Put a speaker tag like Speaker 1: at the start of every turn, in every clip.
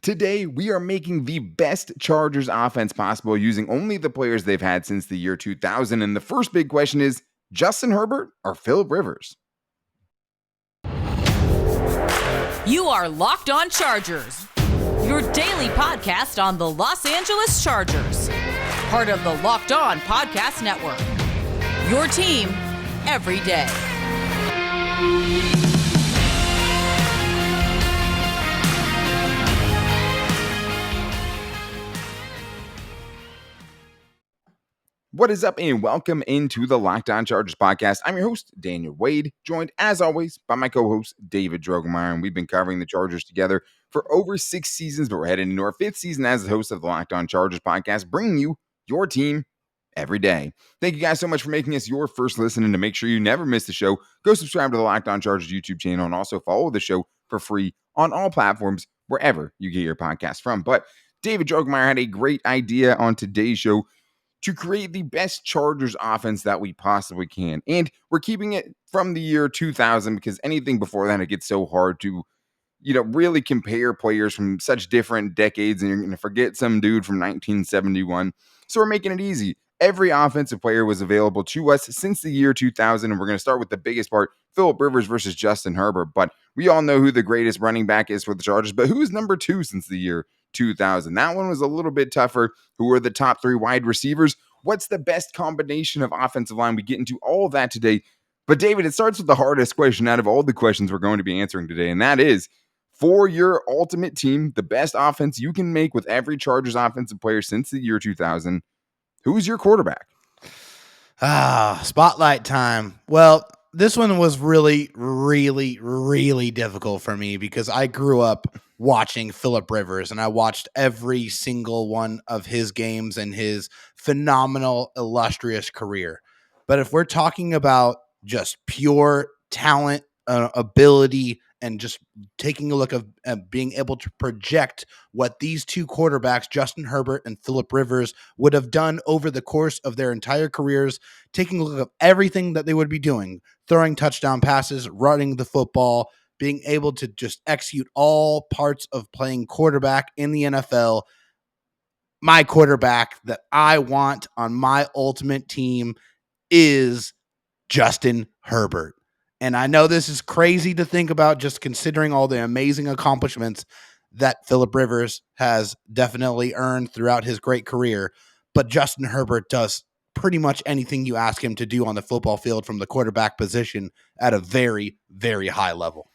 Speaker 1: Today, we are making the best Chargers offense possible using only the players they've had since the year 2000. And the first big question is Justin Herbert or Philip Rivers?
Speaker 2: You are Locked On Chargers, your daily podcast on the Los Angeles Chargers, part of the Locked On Podcast Network, your team every day.
Speaker 1: What is up, and welcome into the Locked On Chargers podcast. I'm your host, Daniel Wade, joined as always by my co-host, David Droegemeier, and we've been covering the Chargers together for over 6 seasons, but we're heading into our 5th season as the host of the Locked On Chargers podcast, bringing you your team every day. Thank you guys so much for making us your first listen, and to make sure you never miss the show, go subscribe to the Locked On Chargers YouTube channel and also follow the show for free on all platforms, wherever you get your podcast from. But David Droegemeier had a great idea on today's show to create the best Chargers offense that we possibly can. And we're keeping it from the year 2000 because anything before that, it gets so hard to, really compare players from such different decades, and you're going to forget some dude from 1971. So we're making it easy. Every offensive player was available to us since the year 2000, and we're going to start with the biggest part, Philip Rivers versus Justin Herbert. But we all know who the greatest running back is for the Chargers, but who's number 2 since the year 2000? That one was a little bit tougher. Who are the top 3 wide receivers? What's the best combination of offensive line? We get into all of that today. But David, it starts with the hardest question out of all the questions we're going to be answering today, and that is, for your ultimate team, the best offense you can make with every Chargers offensive player since the year 2000, who's your quarterback?
Speaker 3: Spotlight time. Well, this one was really difficult for me because I grew up watching Philip Rivers, and I watched every single one of his games and his phenomenal, illustrious career. But if we're talking about just pure talent, ability, and just taking a look at being able to project what these two quarterbacks, Justin Herbert and Philip Rivers, would have done over the course of their entire careers, taking a look at everything that they would be doing, throwing touchdown passes, running the football, being able to just execute all parts of playing quarterback in the NFL, my quarterback that I want on my ultimate team is Justin Herbert. And I know this is crazy to think about, just considering all the amazing accomplishments that Philip Rivers has definitely earned throughout his great career. But Justin Herbert does pretty much anything you ask him to do on the football field from the quarterback position at a very, very high level.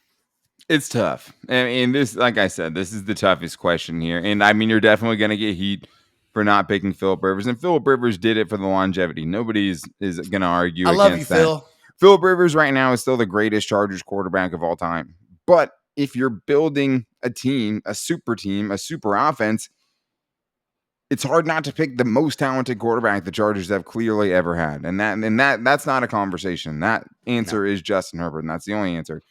Speaker 1: It's tough. And this, like I said, this is the toughest question here. And I mean, you're definitely going to get heat for not picking Philip Rivers. And Philip Rivers did it for the longevity. Nobody is going to argue against that. I love you, Phil. Philip Rivers right now is still the greatest Chargers quarterback of all time. But if you're building a team, a super offense, it's hard not to pick the most talented quarterback the Chargers have clearly ever had. And that's not a conversation. That answer is Justin Herbert, and that's the only answer.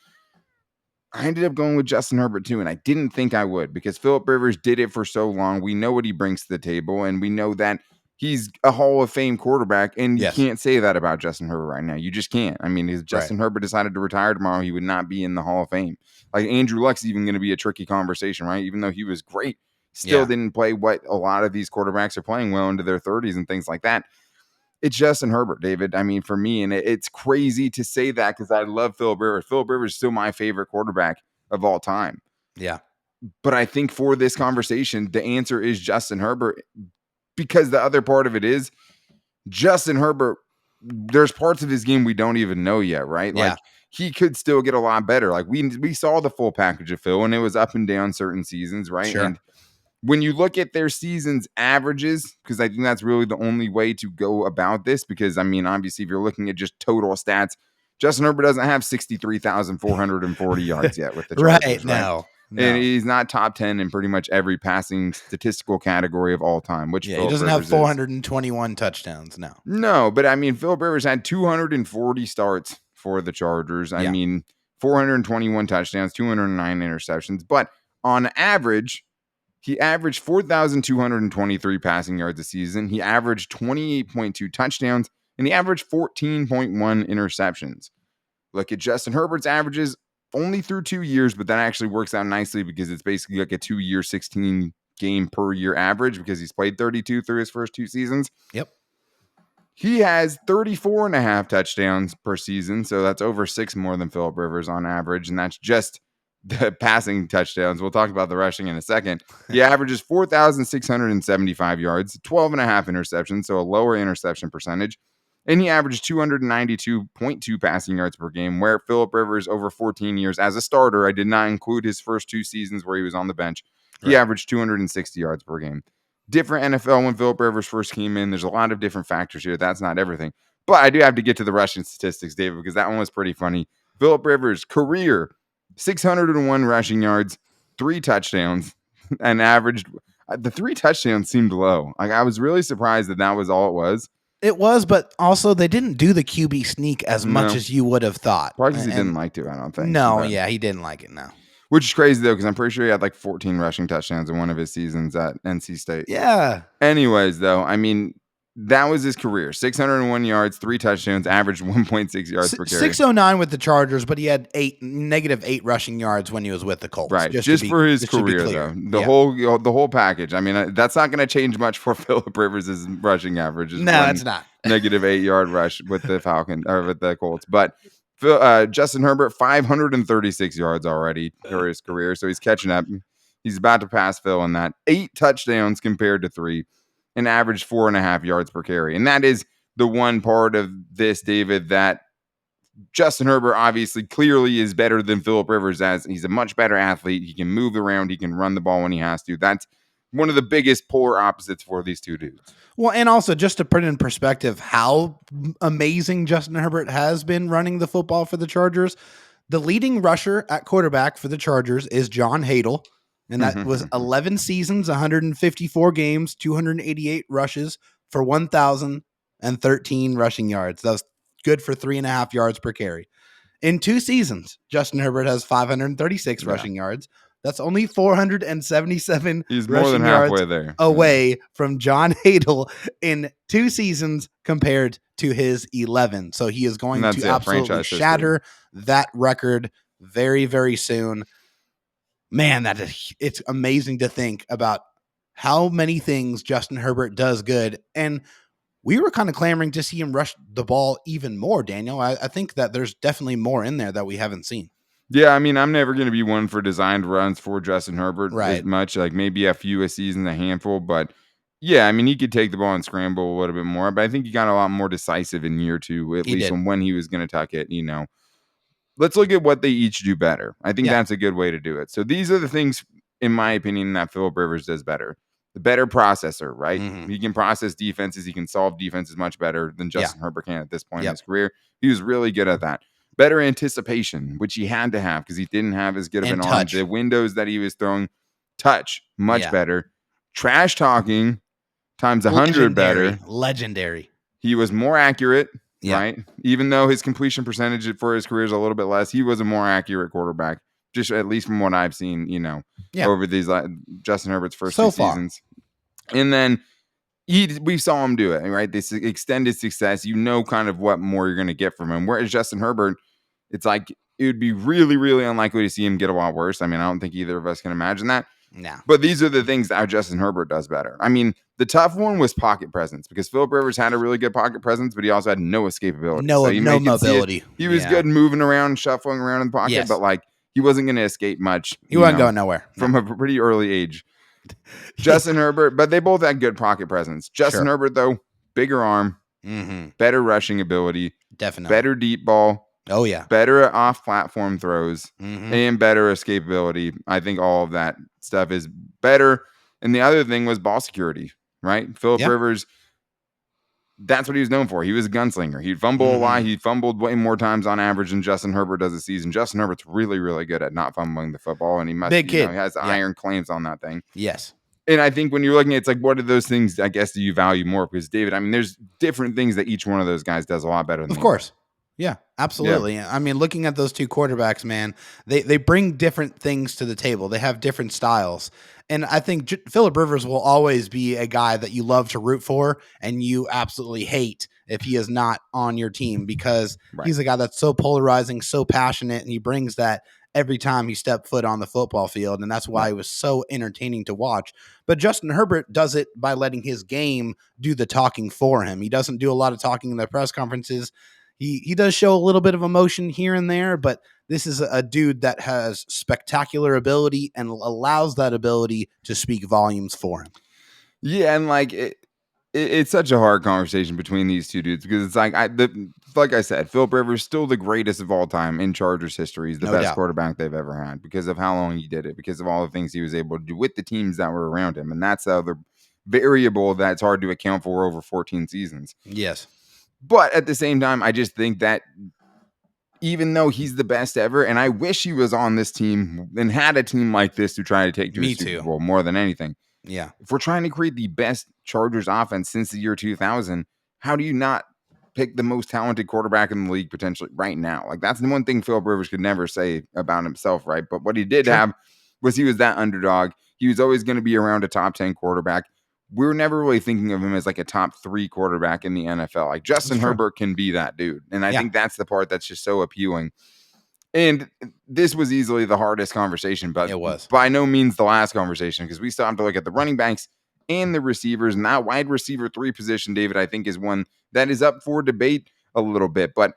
Speaker 1: I ended up going with Justin Herbert too, and I didn't think I would because Philip Rivers did it for so long. We know what he brings to the table, and we know that he's a Hall of Fame quarterback, and you can't say that about Justin Herbert right now. You just can't. I mean, if Justin Herbert decided to retire tomorrow, he would not be in the Hall of Fame. Like Andrew Luck's even going to be a tricky conversation, right? Even though he was great, still didn't play what a lot of these quarterbacks are playing well into their 30s and things like that. It's Justin Herbert, David. I mean, for me, and it's crazy to say that because I love Philip Rivers. Philip Rivers is still my favorite quarterback of all time.
Speaker 3: Yeah.
Speaker 1: But I think for this conversation, the answer is Justin Herbert. Because the other part of it is Justin Herbert, there's parts of his game we don't even know yet, right?
Speaker 3: Yeah.
Speaker 1: Like he could still get a lot better. Like we saw the full package of Phil, and it was up and down certain seasons, right?
Speaker 3: Sure.
Speaker 1: And when you look at their seasons averages, because I think that's really the only way to go about this, because I mean, obviously, if you're looking at just total stats, Justin Herbert doesn't have 63,440 yards yet with the Chargers, right?
Speaker 3: No.
Speaker 1: And he's not top 10 in pretty much every passing statistical category of all time. Which
Speaker 3: he doesn't have 421 touchdowns now.
Speaker 1: No, but I mean, Philip Rivers had 240 starts for the Chargers. I mean, 421 touchdowns, 209 interceptions. But on average, he averaged 4,223 passing yards a season. He averaged 28.2 touchdowns, and he averaged 14.1 interceptions. Look at Justin Herbert's averages. only through 2 years, but that actually works out nicely because it's basically like a 2-year, 16 game per year average because he's played 32 through his first 2 seasons.
Speaker 3: Yep.
Speaker 1: He has 34 and a half touchdowns per season, so that's over 6 more than Phillip Rivers on average, and that's just the passing touchdowns. We'll talk about the rushing in a second. He averages 4,675 yards, 12 and a half interceptions, so a lower interception percentage. And he averaged 292.2 passing yards per game, where Phillip Rivers over 14 years as a starter, I did not include his first 2 seasons where he was on the bench, he averaged 260 yards per game. Different NFL when Phillip Rivers first came in. There's a lot of different factors here. That's not everything. But I do have to get to the rushing statistics, David, because that one was pretty funny. Phillip Rivers' career, 601 rushing yards, 3 touchdowns, and averaged the 3 touchdowns seemed low. Like I was really surprised that was all it was.
Speaker 3: It was, but also they didn't do the QB sneak as much as you would have thought.
Speaker 1: Probably because he didn't like to, I don't think.
Speaker 3: No, yeah, he didn't like it, no.
Speaker 1: Which is crazy, though, because I'm pretty sure he had like 14 rushing touchdowns in one of his seasons at NC State.
Speaker 3: Yeah.
Speaker 1: Anyways, though, I mean, that was his career. 601 yards, 3 touchdowns, averaged 1.6 yards per carry.
Speaker 3: 609 with the Chargers, but he had -8 rushing yards when he was with the Colts.
Speaker 1: Right, just for his career, though. The whole package. I mean, that's not going to change much for Phillip Rivers' rushing average.
Speaker 3: No, it's not.
Speaker 1: -8 yard rush with the Falcons or with the Colts, but Justin Herbert 536 yards already for his career, so he's catching up. He's about to pass Phil in that. 8 touchdowns compared to 3, and averaged 4.5 yards per carry. And that is the one part of this, David, that Justin Herbert obviously clearly is better than Phillip Rivers as he's a much better athlete. He can move around. He can run the ball when he has to. That's one of the biggest polar opposites for these two dudes.
Speaker 3: Well, and also just to put it in perspective how amazing Justin Herbert has been running the football for the Chargers, the leading rusher at quarterback for the Chargers is John Hadle, and that was 11 seasons, 154 games, 288 rushes for 1,013 rushing yards. That was good for 3.5 yards per carry. In 2 seasons, Justin Herbert has 536 rushing yards. That's only 477
Speaker 1: He's more than halfway there
Speaker 3: away from John Hadle in 2 seasons compared to his 11. So he is going to absolutely shatter that record very, very soon. Man, it's amazing to think about how many things Justin Herbert does good. And we were kind of clamoring to see him rush the ball even more, Daniel. I think that there's definitely more in there that we haven't seen.
Speaker 1: Yeah, I mean, I'm never going to be one for designed runs for Justin Herbert as much. Like maybe a few a season, a handful. But yeah, I mean, he could take the ball and scramble a little bit more. But I think he got a lot more decisive in year 2, at least when he was going to tuck it, Let's look at what they each do better. I think that's a good way to do it. So these are the things, in my opinion, that Phillip Rivers does better. The better processor, right? He can process defenses. He can solve defenses much better than Justin Herbert can at this point in his career. He was really good at that. Better anticipation, which he had to have because he didn't have as good of an arm. The windows that he was throwing, touch, much better. Trash talking, times 100 better.
Speaker 3: Legendary.
Speaker 1: He was more accurate, right? Even though his completion percentage for his career is a little bit less, he was a more accurate quarterback, just at least from what I've seen, over these Justin Herbert's first 2 seasons. And then we saw him do it, right? This extended success, kind of what more you're going to get from him. Whereas Justin Herbert, it's like it would be really, really unlikely to see him get a lot worse. I mean, I don't think either of us can imagine that.
Speaker 3: No.
Speaker 1: But these are the things that Justin Herbert does better. I mean, the tough one was pocket presence because Phillip Rivers had a really good pocket presence, but he also had no escapability.
Speaker 3: No mobility.
Speaker 1: He was good moving around, shuffling around in the pocket, but he wasn't going to escape much.
Speaker 3: He wasn't going nowhere.
Speaker 1: From a pretty early age. Justin Herbert, but they both had good pocket presence. Justin Herbert, though, bigger arm, better rushing ability,
Speaker 3: definitely
Speaker 1: better deep ball.
Speaker 3: Oh, yeah.
Speaker 1: Better off-platform throws and better escapability. I think all of that stuff is better. And the other thing was ball security, right? Phillip Rivers, that's what he was known for. He was a gunslinger. He'd fumble a lot. He fumbled way more times on average than Justin Herbert does a season. Justin Herbert's really, really good at not fumbling the football, and he must
Speaker 3: Big kid.
Speaker 1: He has iron claims on that thing.
Speaker 3: Yes.
Speaker 1: And I think when you're looking at it's like, what are those things, I guess, do you value more? Because, David, I mean, there's different things that each one of those guys does a lot better than
Speaker 3: Of course. Yeah, absolutely. Yeah. I mean, looking at those 2 quarterbacks, man, they bring different things to the table. They have different styles. And I think Phillip Rivers will always be a guy that you love to root for and you absolutely hate if he is not on your team because he's a guy that's so polarizing, so passionate, and he brings that every time he stepped foot on the football field, and that's why it was so entertaining to watch. But Justin Herbert does it by letting his game do the talking for him. He doesn't do a lot of talking in the press conferences. He does show a little bit of emotion here and there, but this is a dude that has spectacular ability and allows that ability to speak volumes for him.
Speaker 1: Yeah, and like it's such a hard conversation between these two dudes because it's like like I said, Philip Rivers still the greatest of all time in Chargers history. He's the
Speaker 3: No
Speaker 1: best
Speaker 3: doubt.
Speaker 1: quarterback they've ever had because of how long he did it, because of all the things he was able to do with the teams that were around him, and that's the other variable that's hard to account for over 14 seasons.
Speaker 3: Yes.
Speaker 1: But at the same time, I just think that even though he's the best ever, and I wish he was on this team and had a team like this to try to take to
Speaker 3: Me
Speaker 1: a Super
Speaker 3: too.
Speaker 1: Bowl more than anything.
Speaker 3: Yeah.
Speaker 1: If we're trying to create the best Chargers offense since the year 2000, how do you not pick the most talented quarterback in the league potentially right now? Like, that's the one thing Philip Rivers could never say about himself, right? But what he did have was he was that underdog. He was always going to be around a top 10 quarterback. We're never really thinking of him as like a top 3 quarterback in the NFL. Like, Justin Herbert can be that dude. And I think that's the part that's just so appealing. And this was easily the hardest conversation, but
Speaker 3: It was
Speaker 1: by no means the last conversation, because we still have to look at the running backs and the receivers. And that wide receiver 3 position, David, I think is one that is up for debate a little bit. But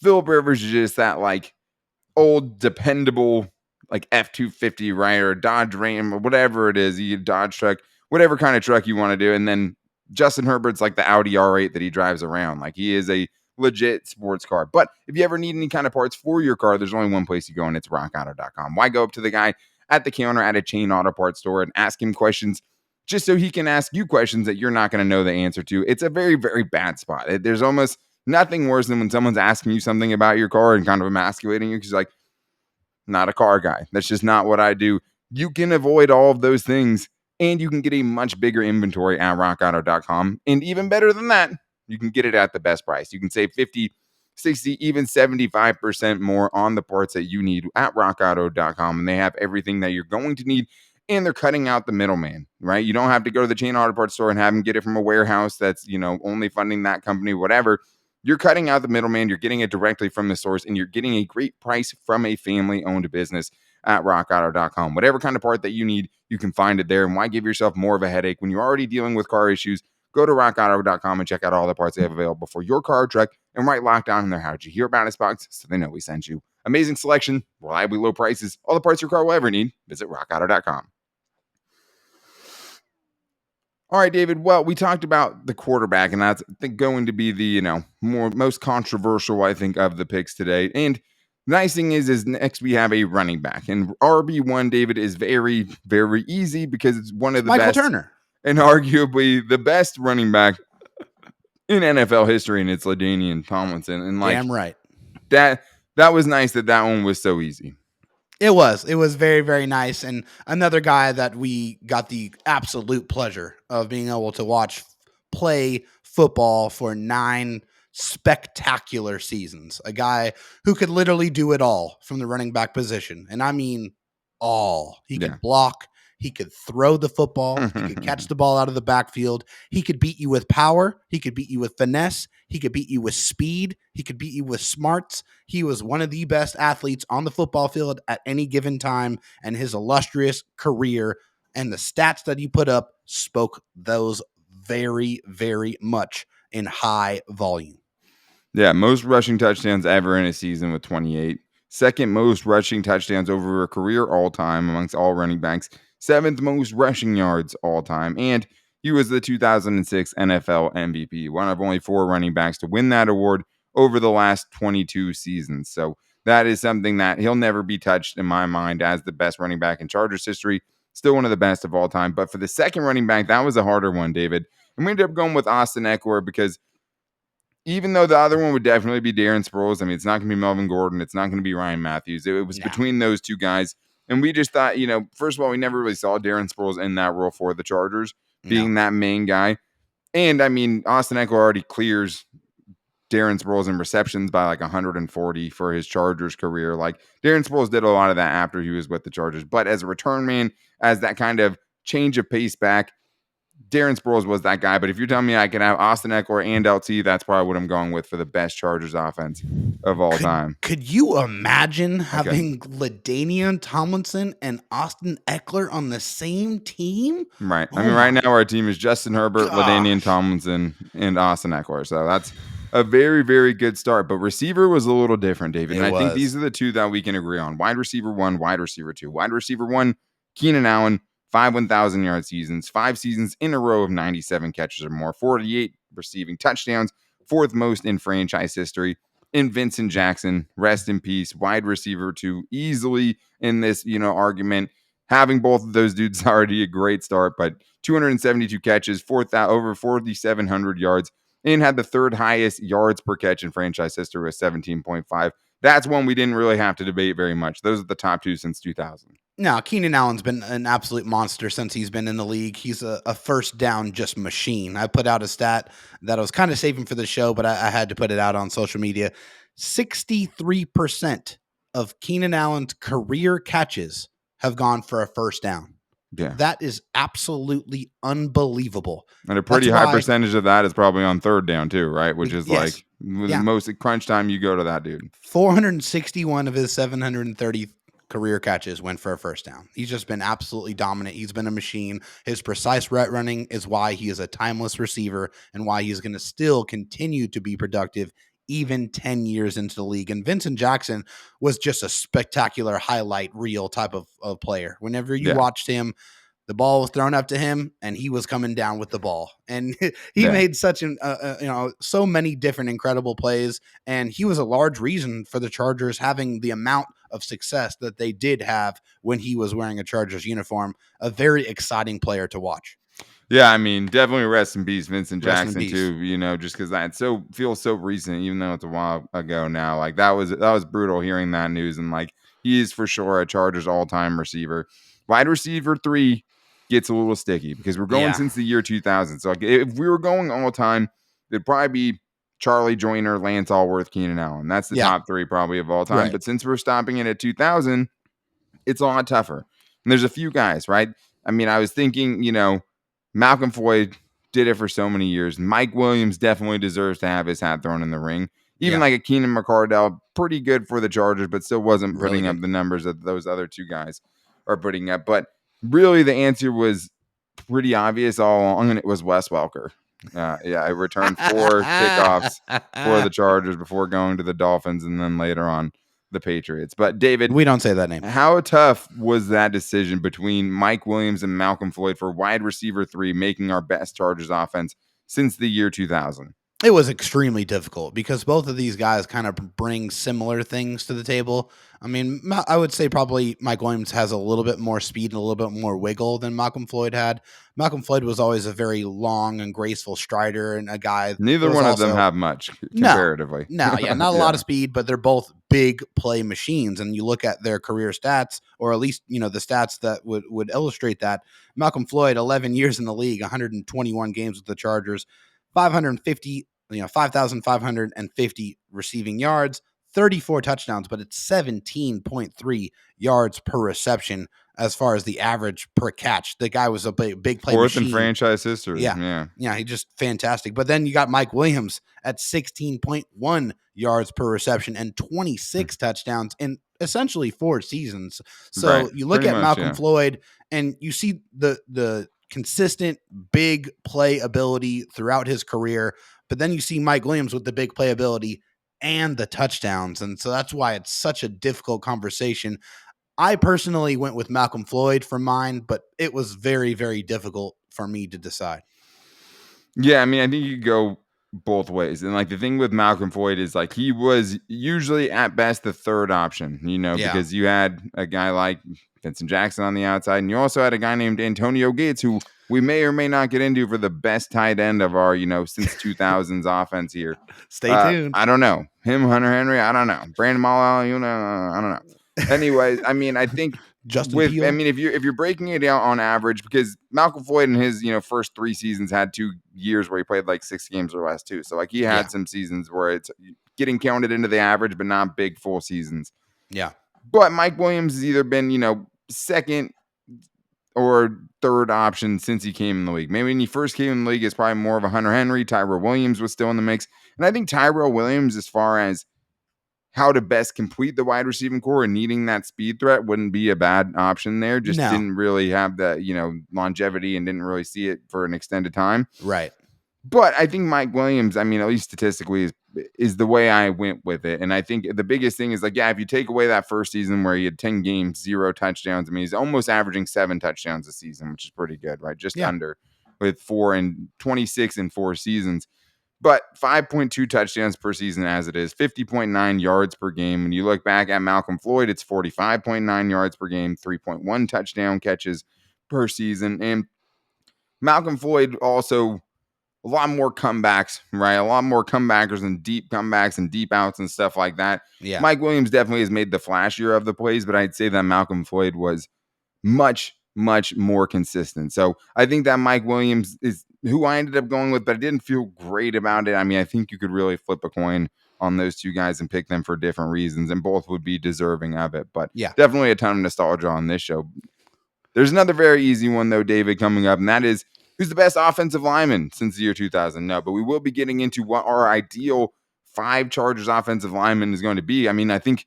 Speaker 1: Philip Rivers is just that like old, dependable, like F-250, right? Or Dodge Ram or whatever it is, you Dodge truck, whatever kind of truck you want to do. And then Justin Herbert's like the Audi R8 that he drives around. Like, he is a legit sports car. But if you ever need any kind of parts for your car, there's only one place you go, and it's rockauto.com. Why go up to the guy at the counter at a chain auto parts store and ask him questions just so he can ask you questions that you're not going to know the answer to? It's a very, very bad spot. There's almost nothing worse than when someone's asking you something about your car and kind of emasculating you because, like, not a car guy. That's just not what I do. You can avoid all of those things, and you can get a much bigger inventory at rockauto.com. And even better than that, you can get it at the best price. You can save 50, 60, even 75% more on the parts that you need at rockauto.com. And they have everything that you're going to need, and they're cutting out the middleman, right? You don't have to go to the chain auto parts store and have them get it from a warehouse that's, only funding that company, whatever. You're cutting out the middleman. You're getting it directly from the source, and you're getting a great price from a family-owned business at rockauto.com. Whatever kind of part that you need, you can find it there. And why give yourself more of a headache when you're already dealing with car issues? Go to rockauto.com and check out all the parts they have available for your car or truck, and write Lockdown in their "How Did You Hear About Us" box so they know we sent you. Amazing selection, reliably low prices, all the parts your car will ever need. Visit rockauto.com. All right, David. Well, we talked about the quarterback, and that's, I think, going to be the most controversial, I think, of the picks today. And the nice thing is next we have a running back, and RB1, David, is very, very easy because it's one of the
Speaker 3: Michael
Speaker 1: best,
Speaker 3: Turner,
Speaker 1: and arguably the best running back in NFL history, and it's LaDainian Tomlinson. And like,
Speaker 3: damn right.
Speaker 1: That was nice that one was so easy.
Speaker 3: It was very, very nice. And another guy that we got the absolute pleasure of being able to watch play football for 9 spectacular seasons. A guy who could literally do it all from the running back position. And I mean all. He could block. He could throw the football. He could catch the ball out of the backfield. He could beat you with power. He could beat you with finesse. He could beat you with speed. He could beat you with smarts. He was one of the best athletes on the football field at any given time, and his illustrious career and the stats that he put up spoke those very, very much in high volume.
Speaker 1: Yeah, most rushing touchdowns ever in a season with 28. Second most rushing touchdowns over a career all time amongst all running backs. 7th most rushing yards all time. And he was the 2006 NFL MVP, one of only 4 running backs to win that award over the last 22 seasons. So that is something that he'll never be touched in my mind as the best running back in Chargers history. Still one of the best of all time. But for the second running back, that was a harder one, David. And we ended up going with Austin Eckler because even though the other one would definitely be Darren Sproles, I mean, it's not going to be Melvin Gordon. It's not going to be Ryan Matthews. It was between those two guys. And we just thought, first of all, we never really saw Darren Sproles in that role for the Chargers, being that main guy. And, I mean, Austin Eckler already clears Darren Sproles in receptions by like 140 for his Chargers career. Like, Darren Sproles did a lot of that after he was with the Chargers. But as a return man, as that kind of change of pace back, Darren Sproles was that guy, but if you're telling me I can have Austin Eckler and LT, that's probably what I'm going with for the best Chargers offense of all time.
Speaker 3: Could you imagine
Speaker 1: I couldn't.
Speaker 3: having LaDainian Tomlinson and Austin Eckler on the same team?
Speaker 1: Right. I
Speaker 3: Oh
Speaker 1: mean, right
Speaker 3: my
Speaker 1: now our team is Justin Herbert, LaDainian
Speaker 3: gosh.
Speaker 1: Tomlinson, and Austin Eckler. So that's a very, very good start. But receiver was a little different, David.
Speaker 3: It
Speaker 1: And I think these
Speaker 3: was.
Speaker 1: are the two that we can agree on. Wide receiver 1, wide receiver 2. Wide receiver 1, Keenan Allen, 5 1,000-yard seasons, 5 seasons in a row of 97 catches or more, 48 receiving touchdowns, 4th most in franchise history. And Vincent Jackson, rest in peace, wide receiver 2, easily in this, argument. Having both of those dudes already a great start, but 272 catches, over 4,700 yards, and had the 3rd highest yards per catch in franchise history with 17.5. That's one we didn't really have to debate very much. Those are the top 2 since 2000.
Speaker 3: Now, Keenan Allen's been an absolute monster since he's been in the league. He's a first down just machine. I put out a stat that I was kind of saving for the show, but I had to put it out on social media. 63% of Keenan Allen's career catches have gone for a first down.
Speaker 1: Yeah.
Speaker 3: That is absolutely unbelievable.
Speaker 1: And a pretty high percentage of that is probably on 3rd down too, right? Which is
Speaker 3: Yes.
Speaker 1: like the most at crunch time you go to that dude.
Speaker 3: 461 of his 730 career catches went for a first down. He's just been absolutely dominant. He's been a machine. His precise route running is why he is a timeless receiver and why he's going to still continue to be productive even 10 years into the league. And Vincent Jackson was just a spectacular highlight reel type of player. Whenever you watched him, the ball was thrown up to him and he was coming down with the ball. And he made such so many different incredible plays. And he was a large reason for the Chargers having the amount of success that they did have when he was wearing a Chargers uniform. A very exciting player to watch.
Speaker 1: Yeah, I mean, definitely rest in peace, Vincent
Speaker 3: Rest in
Speaker 1: Jackson
Speaker 3: peace.
Speaker 1: too. Just because that feels so recent, even though it's a while ago now. Like that was brutal hearing that news, and like he is for sure a Chargers all-time receiver. Wide receiver 3 gets a little sticky because we're going since the year 2000. So like, if we were going all time, it'd probably be Charlie Joyner, Lance Allworth, Keenan Allen. That's the top 3 probably of all time.
Speaker 3: Right.
Speaker 1: But since we're stopping it at 2000, it's a lot tougher. And there's a few guys, right? I mean, I was thinking, Malcolm Floyd did it for so many years. Mike Williams definitely deserves to have his hat thrown in the ring. Even like a Keenan McCardell, pretty good for the Chargers, but still wasn't putting up the numbers that those other 2 guys are putting up. But really, the answer was pretty obvious all along, and it was Wes Welker. I returned 4 kickoffs for the Chargers before going to the Dolphins and then later on the Patriots. But David,
Speaker 3: we don't say that name.
Speaker 1: How tough was that decision between Mike Williams and Malcolm Floyd for wide receiver 3 making our best Chargers offense since the year 2000?
Speaker 3: It was extremely difficult because both of these guys kind of bring similar things to the table. I mean, I would say probably Mike Williams has a little bit more speed and a little bit more wiggle than Malcolm Floyd had. Malcolm Floyd was always a very long and graceful strider and a guy.
Speaker 1: Neither one of them have much comparatively.
Speaker 3: Not a lot of speed, but they're both big play machines. And you look at their career stats, or at least, the stats that would illustrate that. Malcolm Floyd, 11 years in the league, 121 games with the Chargers, 5,550 receiving yards, 34 touchdowns, but it's 17.3 yards per reception as far as the average per catch. The guy was a big play
Speaker 1: 4th
Speaker 3: machine.
Speaker 1: in franchise history.
Speaker 3: Yeah, he's just fantastic. But then you got Mike Williams at 16.1 yards per reception and 26 touchdowns in essentially 4 seasons. So you look at Malcolm Floyd and you see the consistent big play ability throughout his career, but then you see Mike Williams with the big play ability and the touchdowns. And so that's why it's such a difficult conversation. I personally went with Malcolm Floyd for mine, but it was very, very difficult for me to decide.
Speaker 1: Yeah, I mean, I think you could go both ways. And like the thing with Malcolm Floyd is like he was usually at best the 3rd option, because you had a guy like Vincent Jackson on the outside, and you also had a guy named Antonio Gates, who we may or may not get into for the best tight end of our, since 2000s offense here.
Speaker 3: Stay tuned.
Speaker 1: I don't know. Him, Hunter Henry, I don't know. Brandon Mallow, I don't know. Anyways, I mean, I think
Speaker 3: Justin Peel.
Speaker 1: I mean, if you're breaking it out on average, because Malcolm Floyd in his first 3 seasons had 2 years where he played like 6 games or less too. So like he had some seasons where it's getting counted into the average, but not big full seasons.
Speaker 3: Yeah.
Speaker 1: But Mike Williams has either been 2nd, or third option since he came in the league. Maybe when he first came in the league, it's probably more of a Hunter Henry. Tyrell Williams was still in the mix. And I think Tyrell Williams, as far as how to best complete the wide receiving core and needing that speed threat, wouldn't be a bad option there. Just
Speaker 3: No.
Speaker 1: didn't really have the, longevity and didn't really see it for an extended time.
Speaker 3: Right.
Speaker 1: But I think Mike Williams, I mean, at least statistically, is the way I went with it. And I think the biggest thing is, like, yeah, if you take away that first season where he had 10 games, 0 touchdowns, I mean, he's almost averaging 7 touchdowns a season, which is pretty good, right? Just under, with 4 and 26 in 4 seasons. But 5.2 touchdowns per season as it is, 50.9 yards per game. When you look back at Malcolm Floyd, it's 45.9 yards per game, 3.1 touchdown catches per season. And Malcolm Floyd also a lot more comebacks, right? A lot more comebackers and deep comebacks and deep outs and stuff like that.
Speaker 3: Yeah.
Speaker 1: Mike Williams definitely has made the flashier of the plays, but I'd say that Malcolm Floyd was much, much more consistent. So I think that Mike Williams is who I ended up going with, but I didn't feel great about it. I mean, I think you could really flip a coin on those two guys and pick them for different reasons, and both would be deserving of it. But definitely a ton of nostalgia on this show. There's another very easy one, though, David, coming up, and that is, who's the best offensive lineman since the year 2000? No, but we will be getting into what our ideal 5 Chargers offensive linemen is going to be. I mean, I think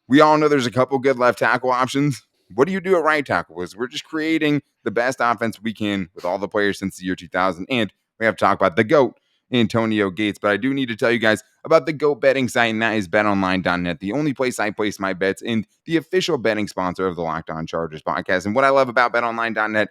Speaker 1: we all know there's a couple good left tackle options. What do you do at right tackle? Is we're just creating the best offense we can with all the players since the year 2000. And we have to talk about the GOAT, Antonio Gates. But I do need to tell you guys about the GOAT betting site, and that is betonline.net, the only place I place my bets, and the official betting sponsor of the Locked On Chargers podcast. And what I love about betonline.net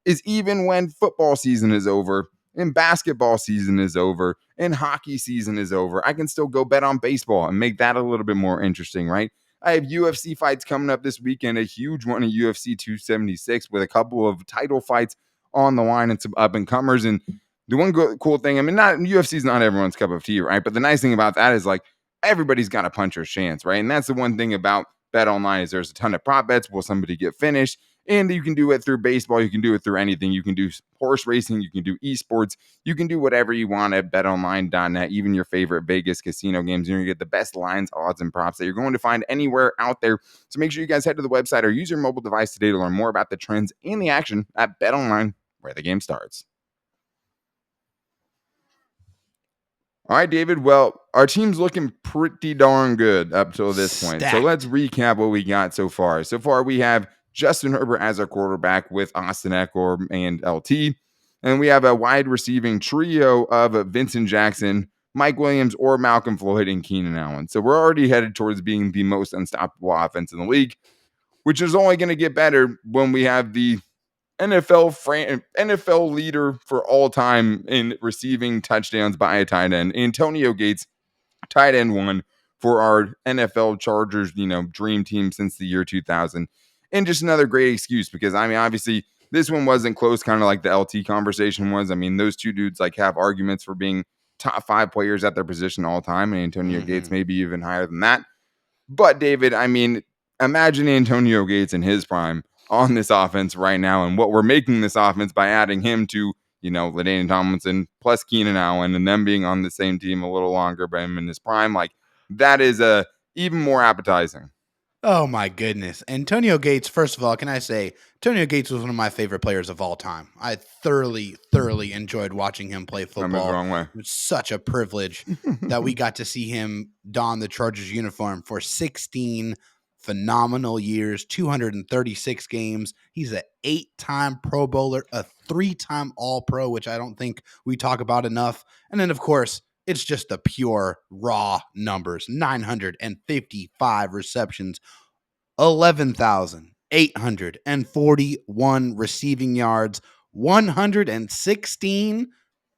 Speaker 1: is even when football season is over and basketball season is over and hockey season is over, I can still go bet on baseball and make that a little bit more interesting, right? I have UFC fights coming up this weekend, a huge one in UFC 276 with a couple of title fights on the line and some up-and-comers. And the one cool thing, I mean, UFC is not everyone's cup of tea, right? But the nice thing about that is, like, everybody's got a puncher's chance, right? And that's the one thing about BetOnline is there's a ton of prop bets. Will somebody get finished? And you can do it through baseball. You can do it through anything. You can do horse racing. You can do esports. You can do whatever you want at betonline.net, even your favorite Vegas casino games. You're going to get the best lines, odds, and props that you're going to find anywhere out there. So make sure you guys head to the website or use your mobile device today to learn more about the trends and the action at BetOnline, where the game starts. All right, David. Well, our team's looking pretty darn good up till this point. So let's recap what we got so far. So far, we have Justin Herbert as our quarterback with Austin Eckler and LT. And we have a wide receiving trio of Vincent Jackson, Mike Williams, or Malcolm Floyd and Keenan Allen. So we're already headed towards being the most unstoppable offense in the league, which is only going to get better when we have the NFL leader for all time in receiving touchdowns by a tight end, Antonio Gates, tight end 1 for our NFL Chargers, dream team since the year 2000. And just another great excuse because, I mean, obviously this one wasn't close, kind of like the LT conversation was. I mean, those two dudes like have arguments for being top 5 players at their position all time, and Antonio Gates maybe even higher than that. But David, I mean, imagine Antonio Gates in his prime on this offense right now, and what we're making this offense by adding him to, LaDainian Tomlinson plus Keenan Allen, and them being on the same team a little longer, but him in his prime, like that is even more appetizing.
Speaker 3: Oh my goodness. Antonio Gates, first of all, can I say, Antonio Gates was one of my favorite players of all time. I thoroughly enjoyed watching him play football.
Speaker 1: The wrong way.
Speaker 3: It was such a privilege that we got to see him don the Chargers uniform for 16 phenomenal years, 236 games. He's an 8-time Pro Bowler, a 3-time All-Pro, which I don't think we talk about enough. And then, of course, it's just the pure raw numbers. 955 receptions, 11,841 receiving yards, 116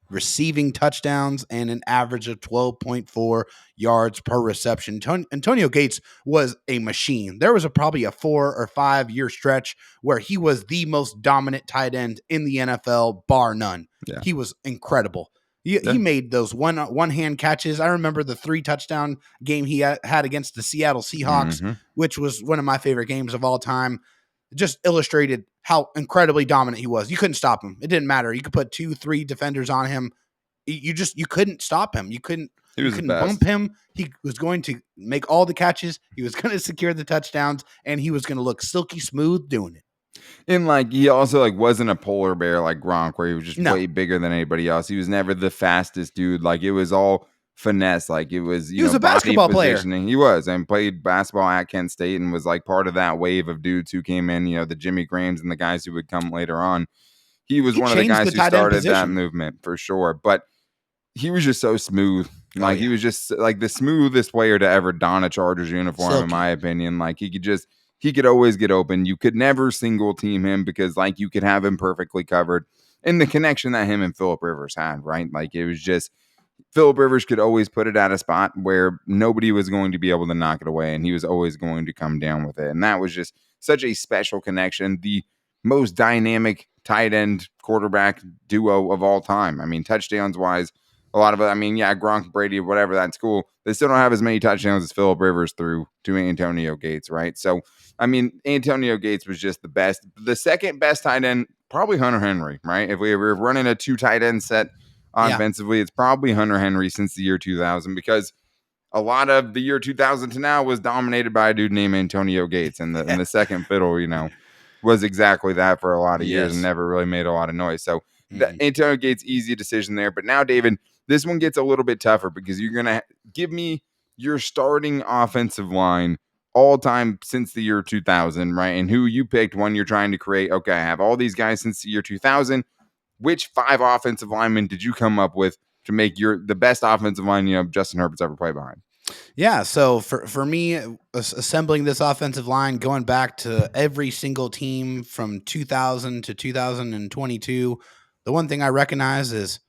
Speaker 3: receiving touchdowns, and an average of 12.4 yards per reception. Antonio Gates was a machine. There was probably a 4 or 5 year stretch where he was the most dominant tight end in the NFL, bar none. Yeah. He was incredible. He made those one-hand catches. I remember the 3 touchdown game he had against the Seattle Seahawks, which was one of my favorite games of all time. It just illustrated how incredibly dominant he was. You couldn't stop him. It didn't matter. You could put 2-3 defenders on him. You couldn't stop him. You couldn't bump him. He was going to make all the catches. He was going to secure the touchdowns, and he was going to look silky smooth doing it.
Speaker 1: And like he also like wasn't a polar bear like Gronk, where he was just
Speaker 3: No.
Speaker 1: way bigger than anybody else. He was never the fastest dude. Like it was all finesse. Like it was,
Speaker 3: He was a
Speaker 1: body
Speaker 3: basketball player.
Speaker 1: positioning. He was, and played basketball at Kent State and was like part of that wave of dudes who came in, the Jimmy Grahams and the guys who would come later on. He was one of the
Speaker 3: changed
Speaker 1: guys
Speaker 3: the
Speaker 1: who
Speaker 3: tight end
Speaker 1: started that
Speaker 3: position.
Speaker 1: movement for sure. But he was just so smooth. Like
Speaker 3: yeah.
Speaker 1: he was just like the smoothest player to ever don a Chargers uniform,
Speaker 3: Silky.
Speaker 1: in my opinion. Like he could always get open. You could never single team him because like you could have him perfectly covered. And the connection that him and Phillip Rivers had, right? Like it was just Phillip Rivers could always put it at a spot where nobody was going to be able to knock it away, and he was always going to come down with it. And that was just such a special connection. The most dynamic tight end quarterback duo of all time. I mean, touchdowns wise, a lot of it. I mean, yeah, Gronk, Brady, whatever, that's cool. They still don't have as many touchdowns as Phillip Rivers threw to Antonio Gates, right? So, I mean, Antonio Gates was just the best. The second best tight end, probably Hunter Henry, right? If we were running a 2 tight end set offensively, it's probably Hunter Henry since the year 2000, because a lot of the year 2000 to now was dominated by a dude named Antonio Gates, and the second fiddle, was exactly that for a lot of years and never really made a lot of noise. So the Antonio Gates, easy decision there. But now, David, this one gets a little bit tougher because you're going to give me your starting offensive line all time since the year 2000, right? And who you picked when you're trying to create, okay, I have all these guys since the year 2000. Which 5 offensive linemen did you come up with to make the best offensive line, Justin Herbert's ever played behind?
Speaker 3: Yeah, so for me, assembling this offensive line, going back to every single team from 2000 to 2022, the one thing I recognize is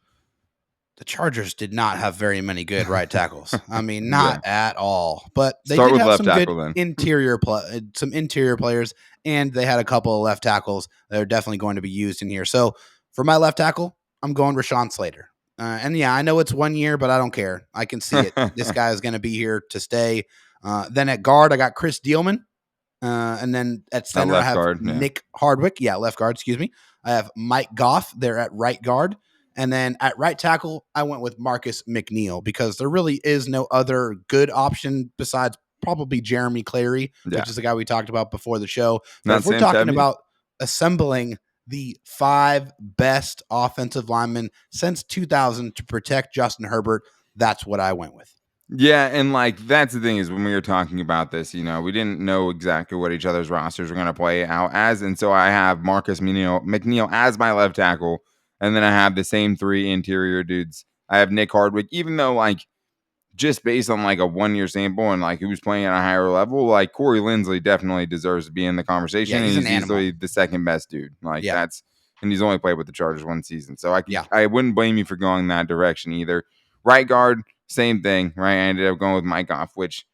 Speaker 3: the Chargers did not have very many good right tackles. I mean, not at all. But they did have some good interior players, and they had a couple of left tackles that are definitely going to be used in here. So for my left tackle, I'm going Rashawn Slater. And yeah, I know it's 1 year, but I don't care. I can see it. This guy is going to be here to stay. Then at guard, I got Chris Dealman. And then at center, I have Nick Hardwick. Yeah, left guard, excuse me. I have Mike Goff there at right guard. And then at right tackle, I went with Marcus McNeil because there really is no other good option besides probably Jeremy Clary, which is the guy we talked about before the show. But if we're talking about assembling the 5 best offensive linemen since 2000 to protect Justin Herbert, that's what I went with.
Speaker 1: Yeah, and like that's the thing is when we were talking about this, we didn't know exactly what each other's rosters were going to play out as, and so I have Marcus McNeil as my left tackle, and then I have the same 3 interior dudes. I have Nick Hardwick, even though like just based on like a 1-year sample and like who's playing at a higher level, like Corey Linsley definitely deserves to be in the conversation.
Speaker 3: Yeah,
Speaker 1: he's easily the second best dude. Like and he's only played with the Chargers 1 season. So I wouldn't blame you for going that direction either. Right guard, same thing, right? I ended up going with Mike Goff, which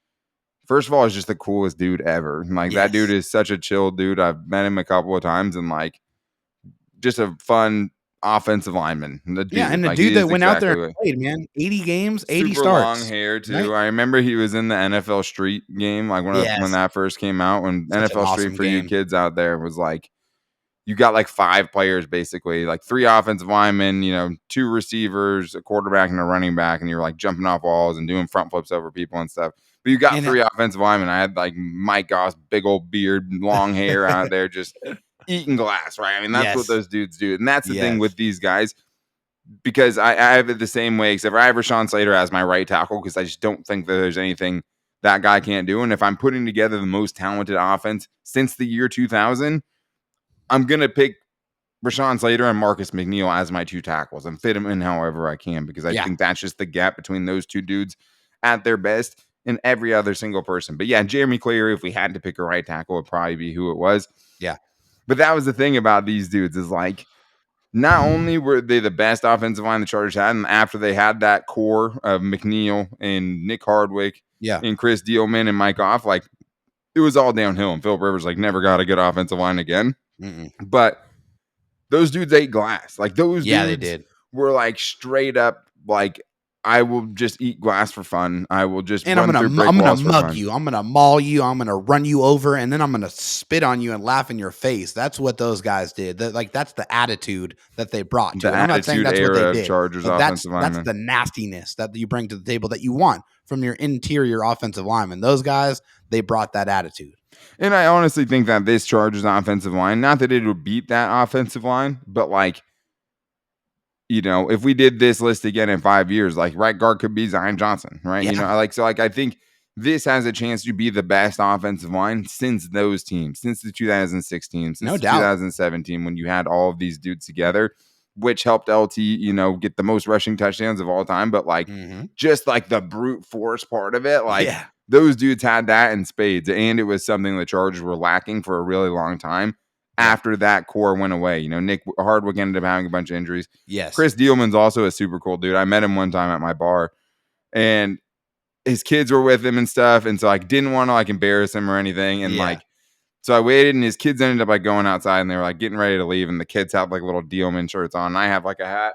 Speaker 1: first of all is just the coolest dude ever. Like that dude is such a chill dude. I've met him a couple of times and like just a fun offensive lineman.
Speaker 3: And the dude that went out there and played, man, 80 games, 80
Speaker 1: super
Speaker 3: starts.
Speaker 1: Long hair too. Right? I remember he was in the NFL Street game, like when that first came out. When such NFL Street for you kids out there was like, you got like 5 players basically, like 3 offensive linemen, 2 receivers, a quarterback, and a running back, and you're like jumping off walls and doing front flips over people and stuff. But you got 3 offensive linemen. I had like Mike Goss, big old beard, long hair out there, just eating glass, right? I mean, that's what those dudes do. And that's the thing with these guys, because I have it the same way, except for I have Rashawn Slater as my right tackle because I just don't think that there's anything that guy can't do. And if I'm putting together the most talented offense since the year 2000, I'm going to pick Rashawn Slater and Marcus McNeil as my 2 tackles and fit them in however I can, because I think that's just the gap between those 2 dudes at their best and every other single person. But yeah, Jeremy Clary, if we had to pick a right tackle, would probably be who it was.
Speaker 3: Yeah.
Speaker 1: But that was the thing about these dudes is like, not only were they the best offensive line the Chargers had, and after they had that core of McNeil and Nick Hardwick and Chris Dealman and Mike Goff, like it was all downhill. And Phillip Rivers like never got a good offensive line again. But those dudes ate glass. Like those dudes
Speaker 3: they did.
Speaker 1: were like straight up like I will just eat glass for fun. I will just
Speaker 3: And
Speaker 1: run through brick
Speaker 3: I'm gonna
Speaker 1: walls for
Speaker 3: mug
Speaker 1: fun.
Speaker 3: you. I'm gonna maul you. I'm gonna run you over, and then I'm gonna spit on you and laugh in your face. That's what those guys did. That's the attitude that they brought to
Speaker 1: The
Speaker 3: it. I'm not saying
Speaker 1: attitude
Speaker 3: that's what they
Speaker 1: era of
Speaker 3: did,
Speaker 1: Chargers
Speaker 3: but that's
Speaker 1: offensive
Speaker 3: that's
Speaker 1: linemen.
Speaker 3: the nastiness that you bring to the table that you want from your interior offensive linemen. Those guys, they brought that attitude.
Speaker 1: And I honestly think that this Chargers offensive line, not that it would beat that offensive line, but like, if we did this list again in 5 years, like right guard could be Zion Johnson, right?
Speaker 3: Yeah.
Speaker 1: I think this has a chance to be the best offensive line since those teams, since the 2016, since
Speaker 3: No
Speaker 1: the
Speaker 3: doubt.
Speaker 1: 2017, when you had all of these dudes together, which helped LT, get the most rushing touchdowns of all time. But like, just like the brute force part of it, like
Speaker 3: Yeah.
Speaker 1: those dudes had that in spades, and it was something the Chargers were lacking for a really long time.
Speaker 3: Yeah.
Speaker 1: After that core went away, Nick Hardwick ended up having a bunch of injuries.
Speaker 3: Yes.
Speaker 1: Chris Dealman's also a super cool dude. I met him one time at my bar, and his kids were with him and stuff. And so I didn't want to like embarrass him or anything. And so I waited, and his kids ended up like going outside, and they were like getting ready to leave. And the kids have like little Dealman shirts on. And I have like a hat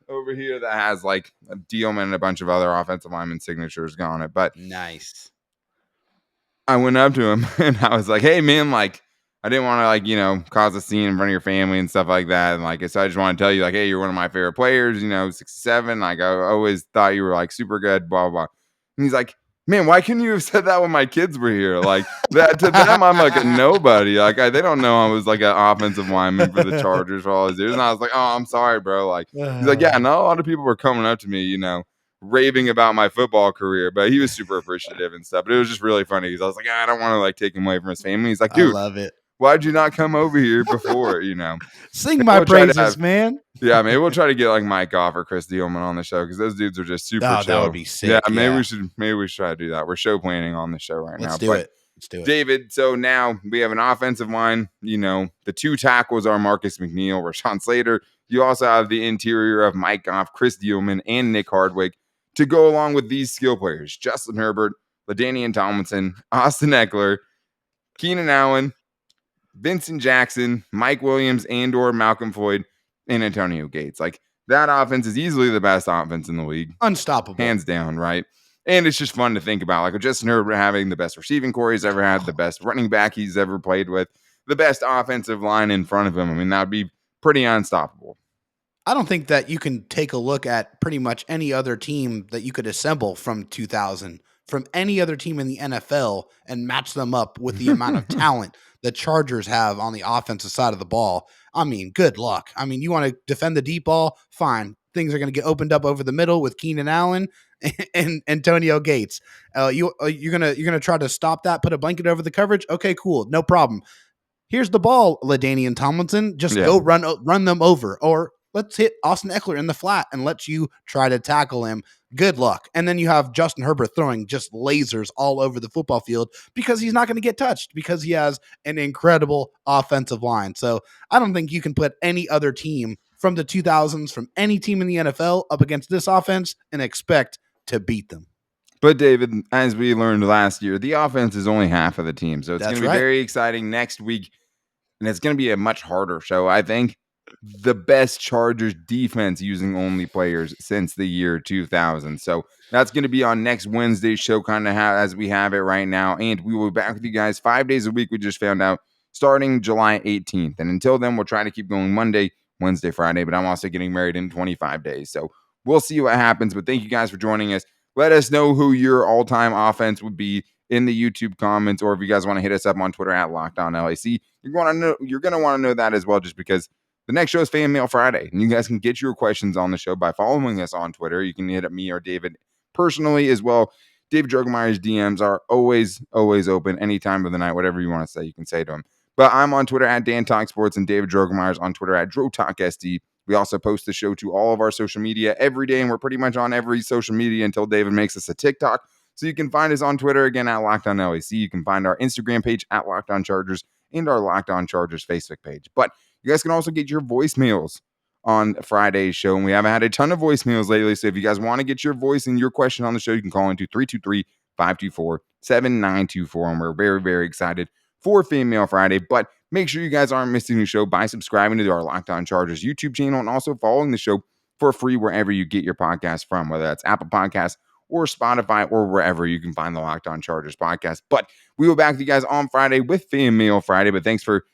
Speaker 1: over here that has like a Dealman and a bunch of other offensive lineman signatures on it. But
Speaker 3: nice.
Speaker 1: I went up to him and I was like, "Hey man, like I didn't want to like, cause a scene in front of your family and stuff like that. And like, so I just want to tell you like, hey, you're one of my favorite players, 67. Like I always thought you were like super good, blah, blah. And he's like, man, why couldn't you have said that when my kids were here? Like that to them, I'm like a nobody. Like they don't know I was like an offensive lineman for the Chargers for all these years. And I was like, oh, I'm sorry, bro. Like he's like, yeah, not a lot of people were coming up to me, raving about my football career, but he was super appreciative and stuff. But it was just really funny because I was like, I don't want to like take him away from his family. He's like, dude,
Speaker 3: I love it.
Speaker 1: Why'd you not come over here before?
Speaker 3: Sing
Speaker 1: Maybe
Speaker 3: my
Speaker 1: we'll try to
Speaker 3: praises, man.
Speaker 1: Yeah, maybe we'll try to get like Mike Goff or Chris Dealman on the show because those dudes are just super chill.
Speaker 3: That would be sick.
Speaker 1: Yeah, maybe we should try to do that. We're show planning on the show right now.
Speaker 3: Let's do it.
Speaker 1: David, so now we have an offensive line. The two tackles are Marcus McNeil, Rashawn Slater. You also have the interior of Mike Goff, Chris Dealman, and Nick Hardwick to go along with these skill players: Justin Herbert, LaDainian Tomlinson, Austin Eckler, Keenan Allen, Vincent Jackson, Mike Williams, and/or Malcolm Floyd, and Antonio Gates. Like that offense is easily the best offense in the league.
Speaker 3: Unstoppable.
Speaker 1: Hands down, right? And it's just fun to think about. Like with Justin Herbert having the best receiving core he's ever had, the best running back he's ever played with, the best offensive line in front of him. I mean, that would be pretty unstoppable.
Speaker 3: I don't think that you can take a look at pretty much any other team that you could assemble from 2000, from any other team in the NFL, and match them up with the amount of talent the Chargers have on the offensive side of the ball. I mean, good luck. I mean, you want to defend the deep ball? Fine. Things are going to get opened up over the middle with Keenan Allen and Antonio Gates. You're gonna try to stop that, put a blanket over the coverage. Okay, cool, no problem. Here's the ball, LaDainian Tomlinson. Just go run them over, or let's hit Austin Eckler in the flat and let you try to tackle him. Good luck. And then you have Justin Herbert throwing just lasers all over the football field because he's not going to get touched because he has an incredible offensive line. So I don't think you can put any other team from the 2000s, from any team in the NFL up against this offense and expect to beat them.
Speaker 1: But David, as we learned last year, the offense is only half of the team. So it's going to be very exciting next week. And it's going to be a much harder show, I think. The best Chargers defense using only players since the year 2000. So that's going to be on next Wednesday's show, kind of as we have it right now. And we will be back with you guys 5 days a week. We just found out starting July 18th. And until then, we'll try to keep going Monday, Wednesday, Friday. But I'm also getting married in 25 days. So we'll see what happens. But thank you guys for joining us. Let us know who your all-time offense would be in the YouTube comments, or if you guys want to hit us up on Twitter at LockedonLAC. You're going to want to know that as well, just because the next show is Fan Mail Friday, and you guys can get your questions on the show by following us on Twitter. You can hit up me or David personally as well. David Droegemeier's DMs are always open any time of the night. Whatever you want to say, you can say to him. But I'm on Twitter at Dan Talk Sports, and David Droegemeier's on Twitter at DroTalkSD. We also post the show to all of our social media every day, and we're pretty much on every social media until David makes us a TikTok. So you can find us on Twitter again at LockedOnLAC. You can find our Instagram page at LockedOnChargers and our Locked On Chargers Facebook page. But you guys can also get your voicemails on Friday's show, and we haven't had a ton of voicemails lately. So if you guys want to get your voice and your question on the show, you can call into 323-524-7924, and we're very, very excited for Fan Mail Friday. But make sure you guys aren't missing the show by subscribing to our Locked On Chargers YouTube channel and also following the show for free wherever you get your podcast from, whether that's Apple Podcasts or Spotify or wherever you can find the Locked On Chargers podcast. But we will be back with you guys on Friday with Fan Mail Friday. But thanks for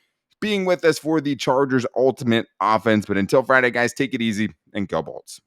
Speaker 1: being with us for the Chargers Ultimate Offense. But until Friday, guys, take it easy and go Bolts.